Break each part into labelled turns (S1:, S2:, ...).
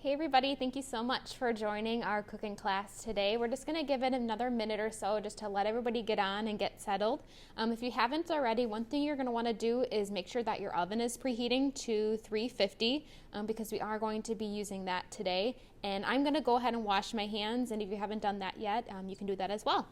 S1: Hey everybody, thank you so much for joining our cooking class today. We're just going to give it another minute or so just to let everybody get on and get settled. If you haven't already, one thing you're going to want to do is make sure that your oven is preheating to 350 because we are going to be using that today. And I'm going to go ahead and wash my hands, and if you haven't done that yet, you can do that as well.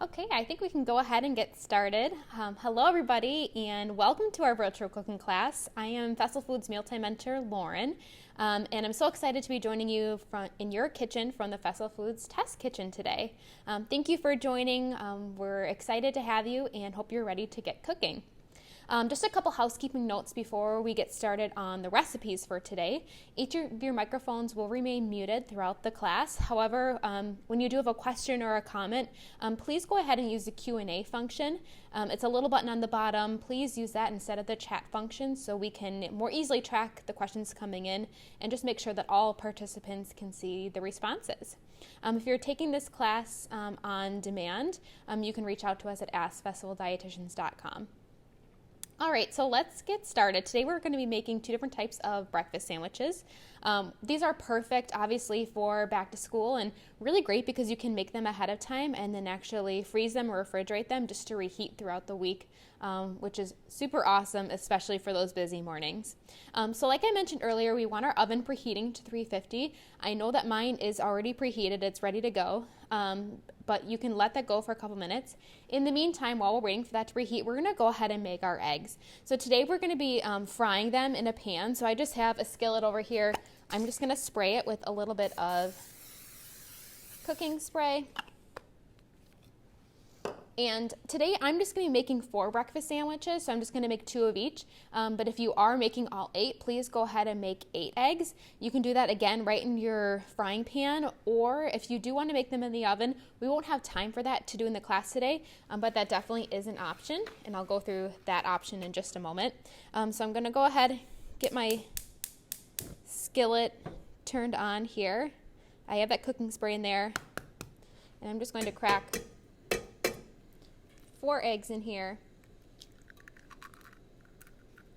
S1: Okay, I think we can go ahead and get started. Hello everybody, and welcome to our virtual cooking class. I am Festival Foods Mealtime Mentor Lauren, and I'm so excited to be joining you in your kitchen from the Festival Foods Test Kitchen today. Thank you for joining. We're excited to have you and hope you're ready to get cooking. Just a couple housekeeping notes before we get started on the recipes for today. Each of your microphones will remain muted throughout the class. However, when you do have a question or a comment, please go ahead and use the Q&A function. It's a little button on the bottom. Please use that instead of the chat function so we can more easily track the questions coming in and just make sure that all participants can see the responses. If you're taking this class on demand, you can reach out to us at askfestivaldietitians.com. All right, so let's get started. Today we're going to be making two different types of breakfast sandwiches. These are perfect, obviously, for back to school and really great because you can make them ahead of time and then actually freeze them or refrigerate them just to reheat throughout the week, which is super awesome, especially for those busy mornings. So like I mentioned earlier, we want our oven preheating to 350. I know that mine is already preheated. It's ready to go. But you can let that go for a couple minutes. In the meantime, while we're waiting for that to preheat, we're going to go ahead and make our eggs. So today we're going to be frying them in a pan. So I just have a skillet over here. I'm just going to spray it with a little bit of cooking spray. And today I'm just going to be making 4 breakfast sandwiches, so I'm just going to make 2 of each. But if you are making all 8, please go ahead and make 8 eggs. You can do that again right in your frying pan, or if you do want to make them in the oven, we won't have time for that to do in the class today, but that definitely is an option, and I'll go through that option in just a moment. So I'm going to go ahead, get my skillet turned on here. I have that cooking spray in there, and I'm just going to crack 4 eggs in here.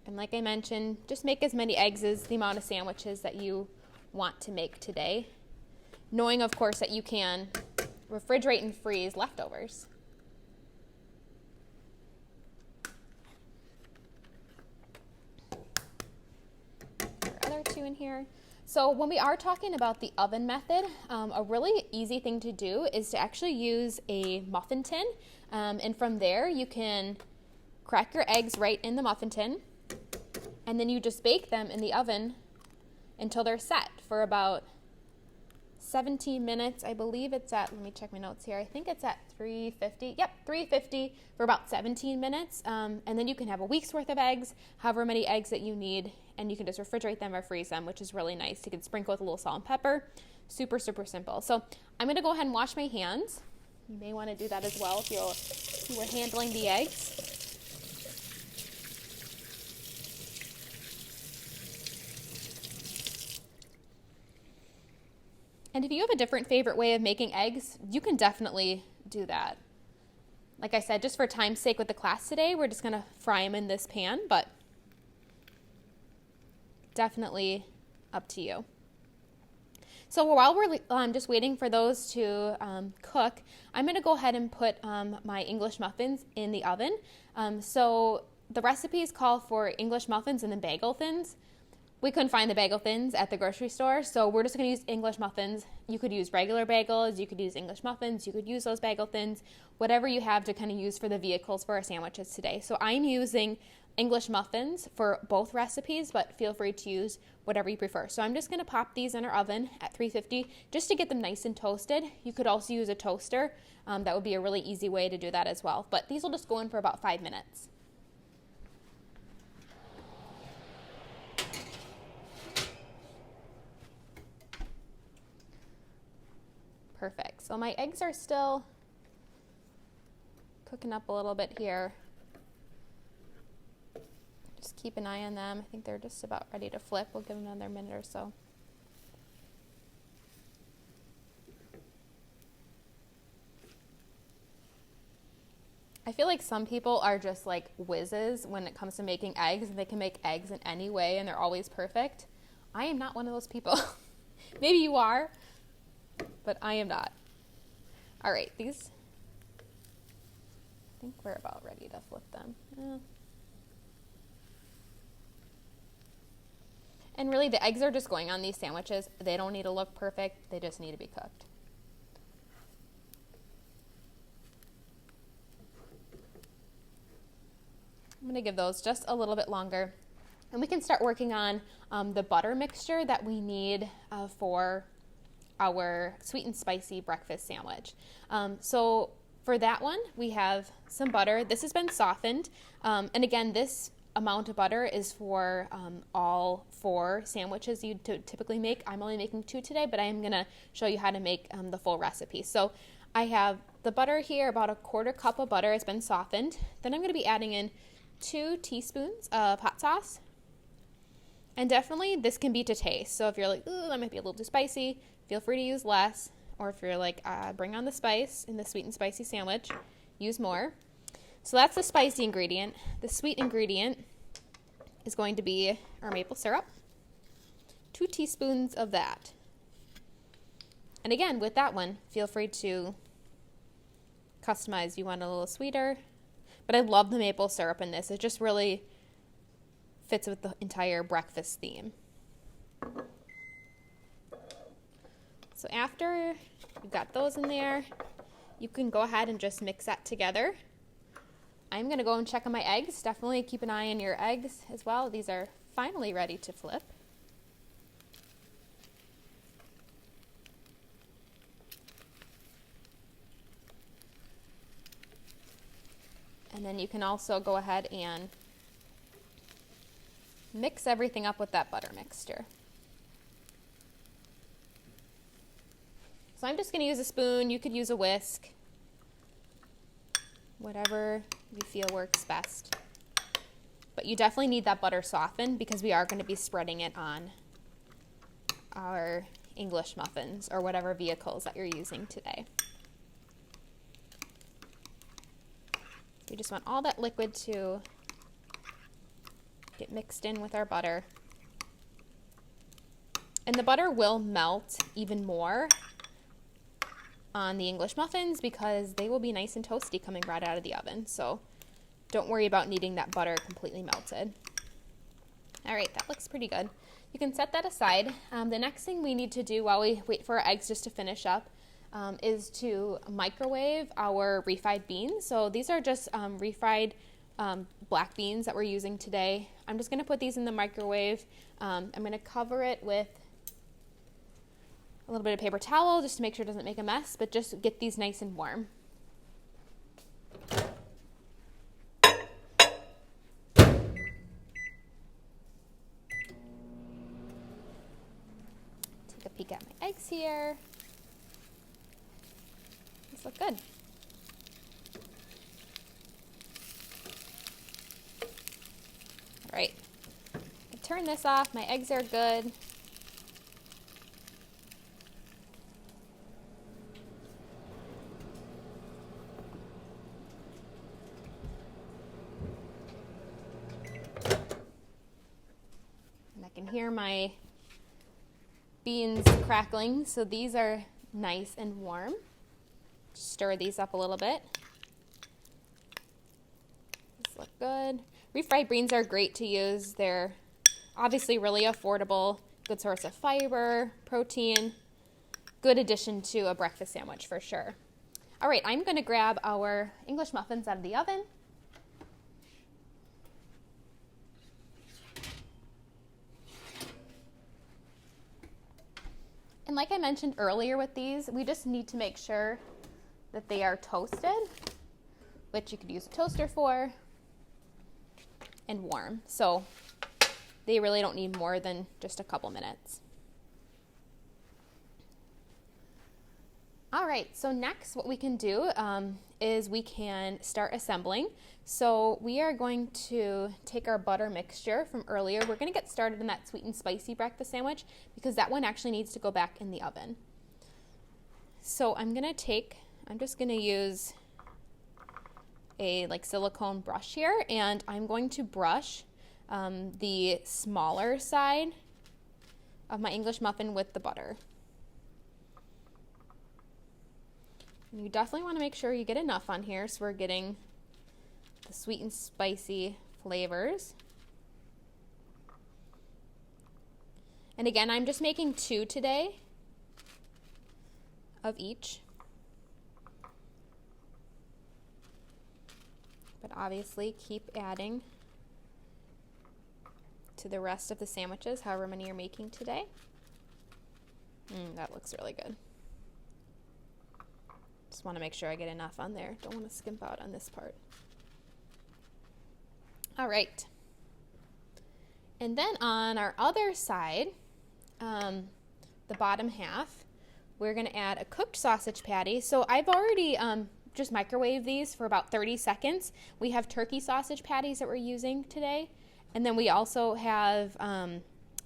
S1: And like I mentioned, just make as many eggs as the amount of sandwiches that you want to make today, knowing of course that you can refrigerate and freeze leftovers. Our other 2 in here. So when we are talking about the oven method, a really easy thing to do is to actually use a muffin tin. And from there, you can crack your eggs right in the muffin tin, and then you just bake them in the oven until they're set for about 17 minutes. I believe it's at, let me check my notes here, I think it's at 350. Yep, 350 for about 17 minutes. And then you can have a week's worth of eggs, however many eggs that you need, and you can just refrigerate them or freeze them, which is really nice. You can sprinkle with a little salt and pepper. Super, super simple. So I'm going to go ahead and wash my hands. You may want to do that as well if you were handling the eggs. And if you have a different favorite way of making eggs, you can definitely do that. Like I said, just for time's sake with the class today, we're just going to fry them in this pan, but definitely up to you. So while we're just waiting for those to cook, I'm going to go ahead and put my English muffins in the oven. So the recipes call for English muffins and then Bagel Thins. We couldn't find the Bagel Thins at the grocery store, so we're just going to use English muffins. You could use regular bagels, you could use English muffins, you could use those Bagel Thins, whatever you have to kind of use for the vehicles for our sandwiches today. So I'm using English muffins for both recipes, but feel free to use whatever you prefer. So I'm just going to pop these in our oven at 350 just to get them nice and toasted. You could also use a toaster. That would be a really easy way to do that as well. But these will just go in for about 5 minutes. Perfect. So my eggs are still cooking up a little bit here. Just keep an eye on them. I think they're just about ready to flip. We'll give them another minute or so. I feel like some people are just like whizzes when it comes to making eggs, and they can make eggs in any way and they're always perfect. I am not one of those people. Maybe you are, but I am not. All right, these, I think we're about ready to flip them. And really the eggs are just going on these sandwiches. They don't need to look perfect. They just need to be cooked. I'm going to give those just a little bit longer. And we can start working on the butter mixture that we need for our sweet and spicy breakfast sandwich. So for that one, we have some butter. This has been softened. And again, this amount of butter is for all 4 sandwiches you typically make. I'm only making 2 today, but I am going to show you how to make the full recipe. So I have the butter here, about a 1/4 cup of butter. It's been softened. Then I'm going to be adding in 2 teaspoons of hot sauce. And definitely this can be to taste. So if you're like, ooh, that might be a little too spicy, feel free to use less. Or if you're like, bring on the spice in the sweet and spicy sandwich, use more. So that's the spicy ingredient. The sweet ingredient is going to be our maple syrup. 2 teaspoons of that. And again, with that one, feel free to customize. You want a little sweeter. But I love the maple syrup in this. It just really fits with the entire breakfast theme. So after you've got those in there, you can go ahead and just mix that together. I'm going to go and check on my eggs. Definitely keep an eye on your eggs as well. These are finally ready to flip. And then you can also go ahead and mix everything up with that butter mixture. So I'm just going to use a spoon. You could use a whisk. Whatever you feel works best. But you definitely need that butter softened because we are going to be spreading it on our English muffins or whatever vehicles that you're using today. We just want all that liquid to get mixed in with our butter. And the butter will melt even more on the English muffins because they will be nice and toasty coming right out of the oven. So don't worry about needing that butter completely melted. All right, that looks pretty good. You can set that aside. The next thing we need to do while we wait for our eggs just to finish up is to microwave our refried beans. So these are just refried black beans that we're using today. I'm just going to put these in the microwave. I'm going to cover it with a little bit of paper towel just to make sure it doesn't make a mess, but just get these nice and warm. Take a peek at my eggs here. These look good. All right, turn this off. My eggs are good. And I can hear my beans crackling, so these are nice and warm. Stir these up a little bit. These look good. Refried beans are great to use. They're obviously really affordable, good source of fiber, protein, good addition to a breakfast sandwich for sure. All right, I'm going to grab our English muffins out of the oven. And like I mentioned earlier with these, we just need to make sure that they are toasted, which you could use a toaster for, and warm. So they really don't need more than just a couple minutes. All right, so next what we can do is we can start assembling. So we are going to take our butter mixture from earlier. We're going to get started in that sweet and spicy breakfast sandwich because that one actually needs to go back in the oven. So I'm just going to use a silicone brush here, and I'm going to brush the smaller side of my English muffin with the butter. And you definitely want to make sure you get enough on here so we're getting the sweet and spicy flavors. And again, I'm just making 2 today of each. But obviously keep adding to the rest of the sandwiches, however many you're making today. That looks really good. Just want to make sure I get enough on there. Don't want to skimp out on this part. All right. And then on our other side, the bottom half, we're going to add a cooked sausage patty. So I've already just microwave these for about 30 seconds. We have turkey sausage patties that we're using today. And then we also have,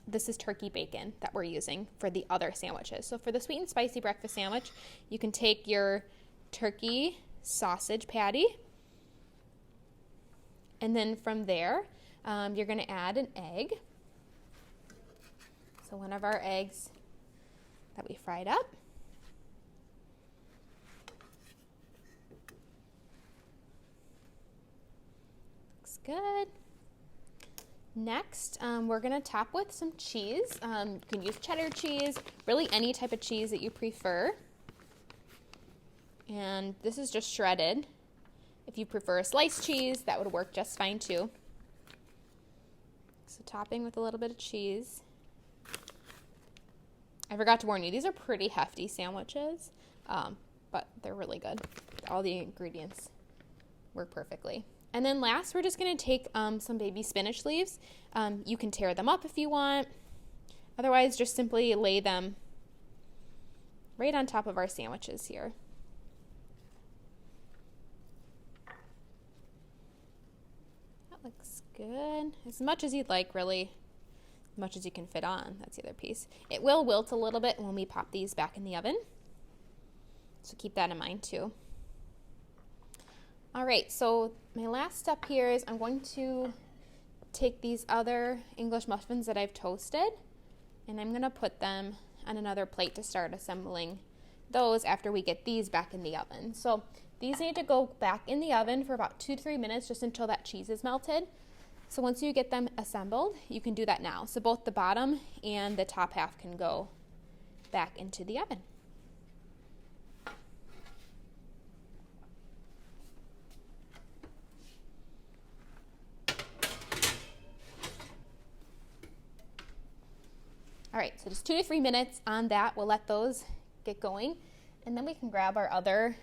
S1: this is turkey bacon that we're using for the other sandwiches. So for the sweet and spicy breakfast sandwich, you can take your turkey sausage patty. And then from there, you're going to add an egg. So one of our eggs that we fried up. Good. Next, we're going to top with some cheese. You can use cheddar cheese, really any type of cheese that you prefer. And this is just shredded. If you prefer sliced cheese, that would work just fine too. So topping with a little bit of cheese. I forgot to warn you, these are pretty hefty sandwiches, but they're really good. All the ingredients work perfectly. And then last, we're just going to take some baby spinach leaves. You can tear them up if you want. Otherwise, just simply lay them right on top of our sandwiches here. That looks good. As much as you'd like, really. As much as you can fit on. That's the other piece. It will wilt a little bit when we pop these back in the oven. So keep that in mind too. All right, so my last step here is I'm going to take these other English muffins that I've toasted, and I'm going to put them on another plate to start assembling those after we get these back in the oven. So these need to go back in the oven for about 2 to 3 minutes just until that cheese is melted. So once you get them assembled, you can do that now. So both the bottom and the top half can go back into the oven. All right, so just 2 to 3 minutes on that. We'll let those get going. And then we can grab our other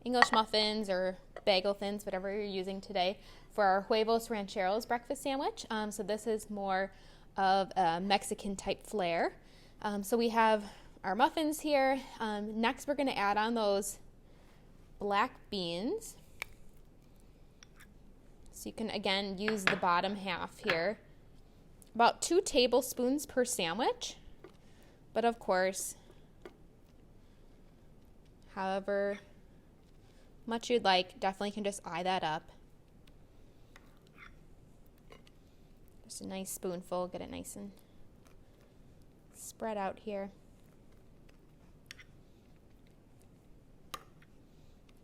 S1: English muffins or bagel thins, whatever you're using today, for our huevos rancheros breakfast sandwich. So this is more of a Mexican type flair. So we have our muffins here. Next, we're going to add on those black beans. So you can, again, use the bottom half here. About 2 tablespoons per sandwich, but of course, however much you'd like, definitely can just eye that up. Just a nice spoonful, get it nice and spread out here.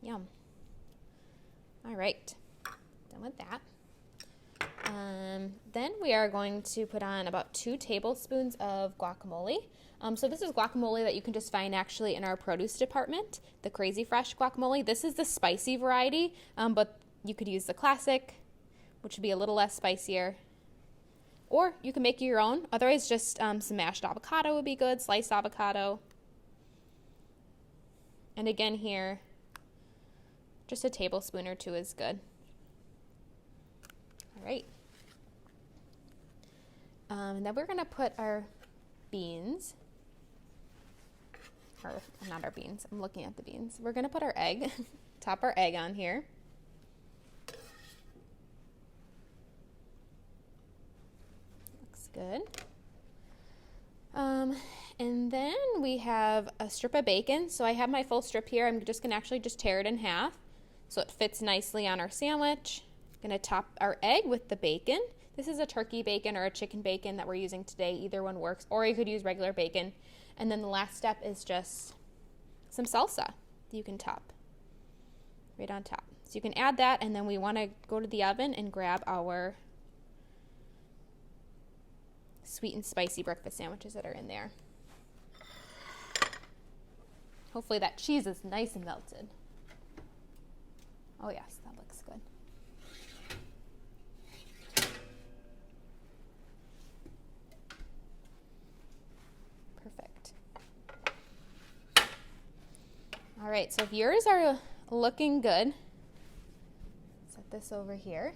S1: Yum. All right, done with that. Then we are going to put on about 2 tablespoons of guacamole. So this is guacamole that you can just find actually in our produce department, the Crazy Fresh guacamole. This is the spicy variety, but you could use the classic, which would be a little less spicier. Or you can make your own. Otherwise, just some mashed avocado would be good, sliced avocado. And again here, just a tablespoon or 2 is good. All right. And then we're going to put our beans or not our beans, I'm looking at the beans. We're gonna put our egg, top our egg on here. Looks good. And then we have a strip of bacon. So I have my full strip here. I'm just gonna actually just tear it in half so it fits nicely on our sandwich. I'm gonna top our egg with the bacon. This is a turkey bacon or a chicken bacon that we're using today. Either one works, or you could use regular bacon. And then the last step is just some salsa that you can top right on top. So you can add that, and then we wanna go to the oven and grab our sweet and spicy breakfast sandwiches that are in there. Hopefully that cheese is nice and melted. Oh yes, that looks good. Perfect. All right, so if yours are looking good, set this over here.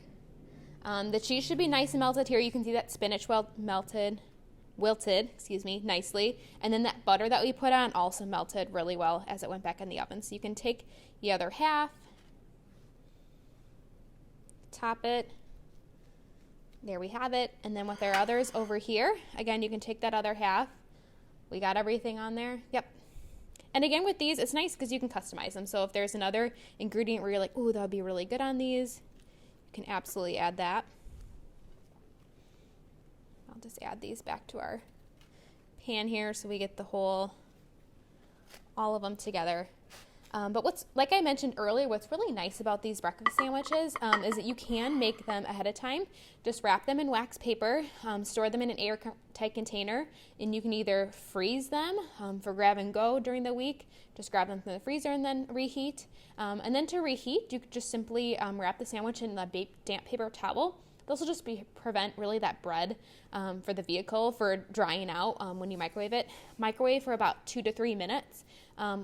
S1: The cheese should be nice and melted here. You can see that spinach wilted, nicely. And then that butter that we put on also melted really well as it went back in the oven. So you can take the other half, top it. There we have it. And then with our others over here, again, you can take that other half. We got everything on there. Yep. And again, with these, it's nice because you can customize them. So if there's another ingredient where you're like, ooh, that would be really good on these, can absolutely add that. I'll just add these back to our pan here so we get all of them together. But like I mentioned earlier, what's really nice about these breakfast sandwiches is that you can make them ahead of time. Just wrap them in wax paper, store them in an airtight container, and you can either freeze them for grab and go during the week, just grab them from the freezer and then reheat. And then to reheat, you could just simply wrap the sandwich in a damp paper towel. This will just prevent really that bread for the vehicle for drying out when you microwave it. Microwave for about 2 to 3 minutes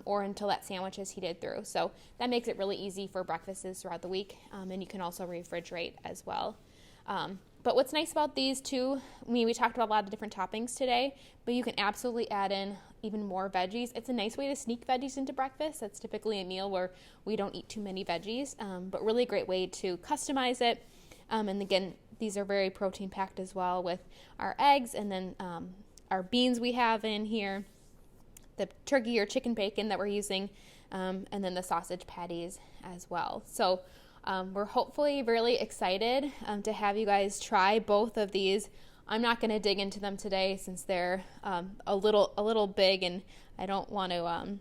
S1: or until that sandwich is heated through. So that makes it really easy for breakfasts throughout the week, and you can also refrigerate as well. But what's nice about these too, we talked about a lot of different toppings today, but you can absolutely add in even more veggies. It's a nice way to sneak veggies into breakfast. That's typically a meal where we don't eat too many veggies, but really a great way to customize it. And again, these are very protein packed as well with our eggs and then our beans we have in here, the turkey or chicken bacon that we're using, and then the sausage patties as well. So we're hopefully really excited to have you guys try both of these. I'm not going to dig into them today since they're a little big, and I don't want to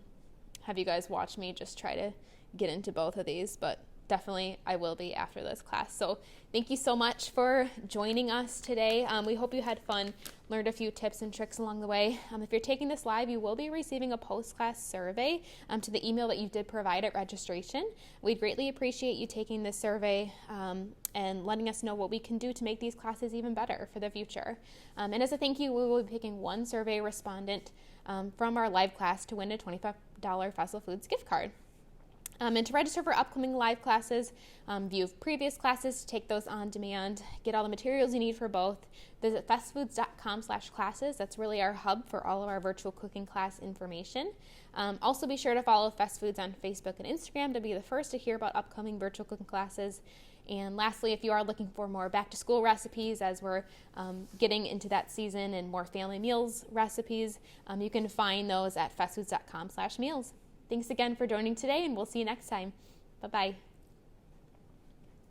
S1: have you guys watch me just try to get into both of these, but definitely I will be after this class. So thank you so much for joining us today. We hope you had fun, learned a few tips and tricks along the way. If you're taking this live, you will be receiving a post-class survey to the email that you did provide at registration. We'd greatly appreciate you taking this survey and letting us know what we can do to make these classes even better for the future. And as a thank you, we will be picking one survey respondent from our live class to win a $25 Festival Foods gift card. And to register for upcoming live classes, view previous classes, to take those on demand, get all the materials you need for both, visit festfoods.com/classes. That's really our hub for all of our virtual cooking class information. Also be sure to follow Fest Foods on Facebook and Instagram to be the first to hear about upcoming virtual cooking classes. And lastly, if you are looking for more back-to-school recipes as we're getting into that season and more family meals recipes, you can find those at festfoods.com/meals. Thanks again for joining today, and we'll see you next time. Bye-bye.